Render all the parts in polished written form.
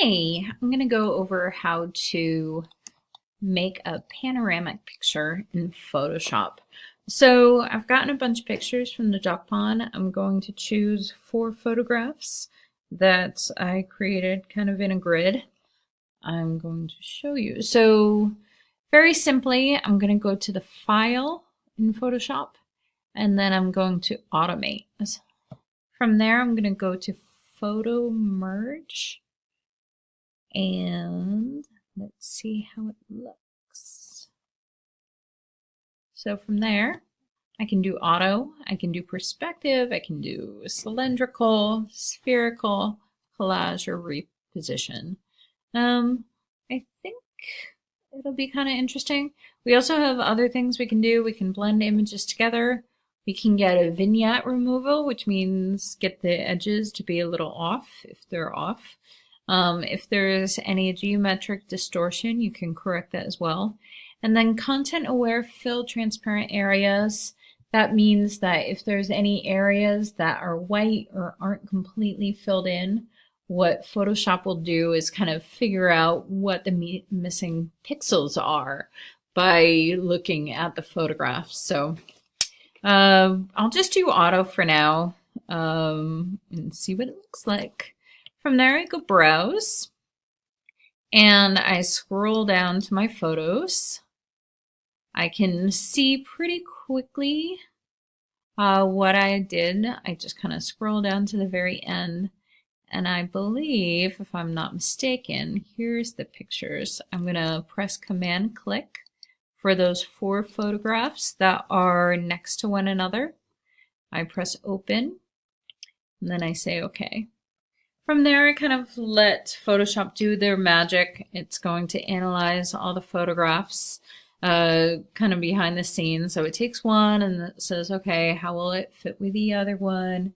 Today, I'm going to go over how to make a panoramic picture in Photoshop. So I've gotten a bunch of pictures from the duck pond. I'm going to choose 4 photographs that I created kind of in a grid. I'm going to show you. So very simply, I'm going to go to the File in Photoshop, and then I'm going to Automate. From there, I'm going to go to Photo Merge, and let's see how it looks. So from there, I can do auto, I can do perspective, I can do cylindrical, spherical, collage, or reposition. I think it'll be kind of interesting. We also have other things we can do. We can blend images together. We can get a vignette removal, which means get the edges to be a little off if they're off. If there's any geometric distortion, you can correct that as well. And then content-aware fill transparent areas. That means that if there's any areas that are white or aren't completely filled in, what Photoshop will do is kind of figure out what the missing pixels are by looking at the photographs. So I'll just do auto for now and see what it looks like. From there, I go browse, and I scroll down to my photos. I can see pretty quickly what I did. I just kind of scroll down to the very end, and I believe, if I'm not mistaken, here's the pictures. I'm going to press Command click for those 4 photographs that are next to one another. I press open, and then I say OK. From there, I kind of let Photoshop do their magic. It's going to analyze all the photographs kind of behind the scenes. So it takes one and it says, okay, how will it fit with the other one?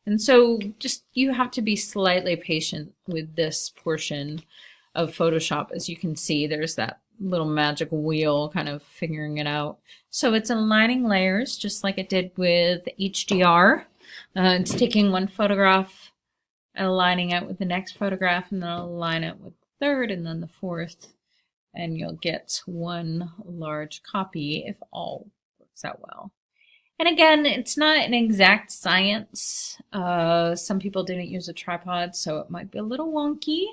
And so just you have to be slightly patient with this portion of Photoshop. As you can see, there's that little magic wheel kind of figuring it out. So it's aligning layers just like it did with HDR. It's taking one photograph, aligning it with the next photograph, and then align it with the third and then the fourth, and you'll get one large copy if all works out well. And again, it's not an exact science. Some people didn't use a tripod, so it might be a little wonky,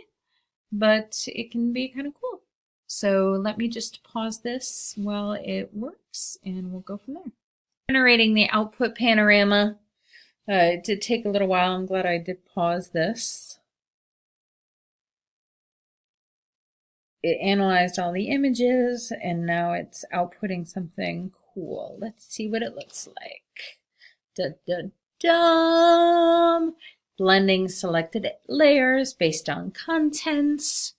but it can be kind of cool. So let me just pause this while it works, and we'll go from there. Generating the output panorama. It did take a little while. I'm glad I did pause this. It analyzed all the images, and now it's outputting something cool. Let's see what it looks like. Da-da-dum! Blending selected layers based on contents.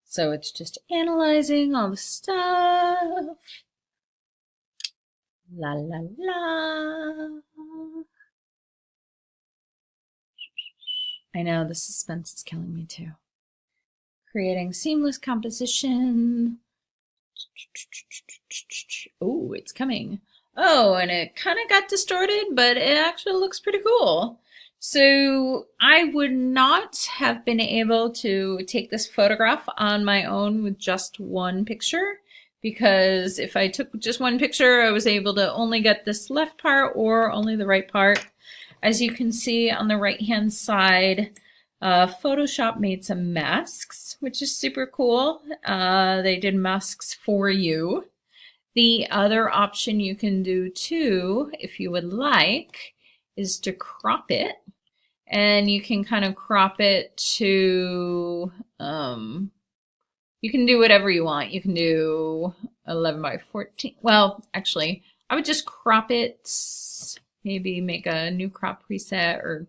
So it's just analyzing all the stuff. La la la. I know, the suspense is killing me too. Creating seamless composition. Oh, it's coming. Oh, and it kind of got distorted, but it actually looks pretty cool. So I would not have been able to take this photograph on my own with just one picture, because if I took just one picture, I was able to only get this left part or only the right part. As you can see on the right-hand side, Photoshop made some masks, which is super cool. They did masks for you. The other option you can do too, if you would like, is to crop it. And you can kind of crop it to, you can do whatever you want. You can do 11 by 14. Well, actually, I would just crop it. Maybe make a new crop preset or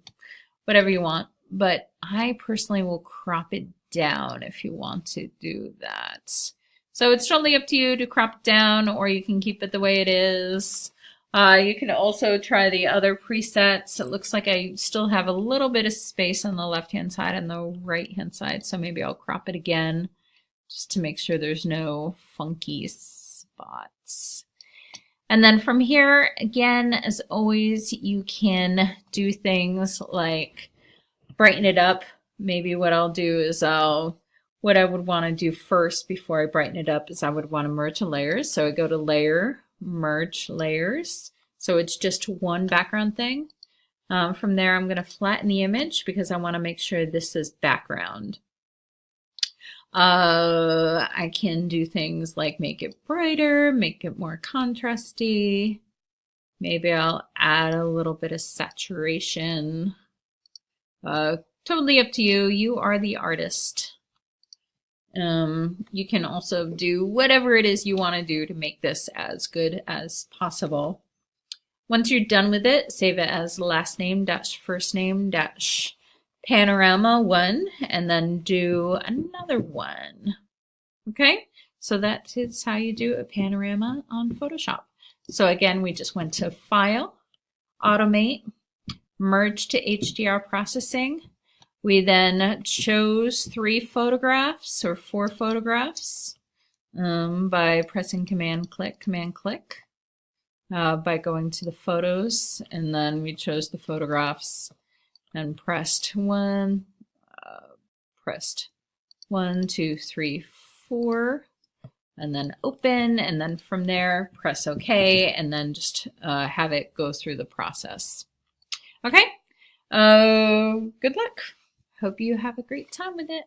whatever you want. But I personally will crop it down if you want to do that. So it's totally up to you to crop it down, or you can keep it the way it is. You can also try the other presets. It looks like I still have a little bit of space on the left-hand side and the right-hand side. So maybe I'll crop it again just to make sure there's no funky spots. And then from here, again, as always, you can do things like brighten it up maybe what I'll do is what I would want to do first before I brighten it up is I would want to merge the layers. So I go to Layer, Merge Layers. So it's just one background thing. From there, I'm going to flatten the image because I want to make sure this is background. I can do things like make it brighter, make it more contrasty. Maybe I'll add a little bit of saturation. Totally up to you. You are the artist. You can also do whatever it is you want to do to make this as good as possible. Once you're done with it, save it as last name dash first name dash Panorama 1, and then do another one. Okay, so that is how you do a panorama on Photoshop. So again, we just went to File, Automate, Merge to HDR Processing. We then chose 3 photographs or 4 photographs by pressing Command click, by going to the photos, and then we chose the photographs and pressed 1, 2, 3, 4, and then open, and then from there press OK, and then just have it go through the process. Okay, good luck. Hope you have a great time with it.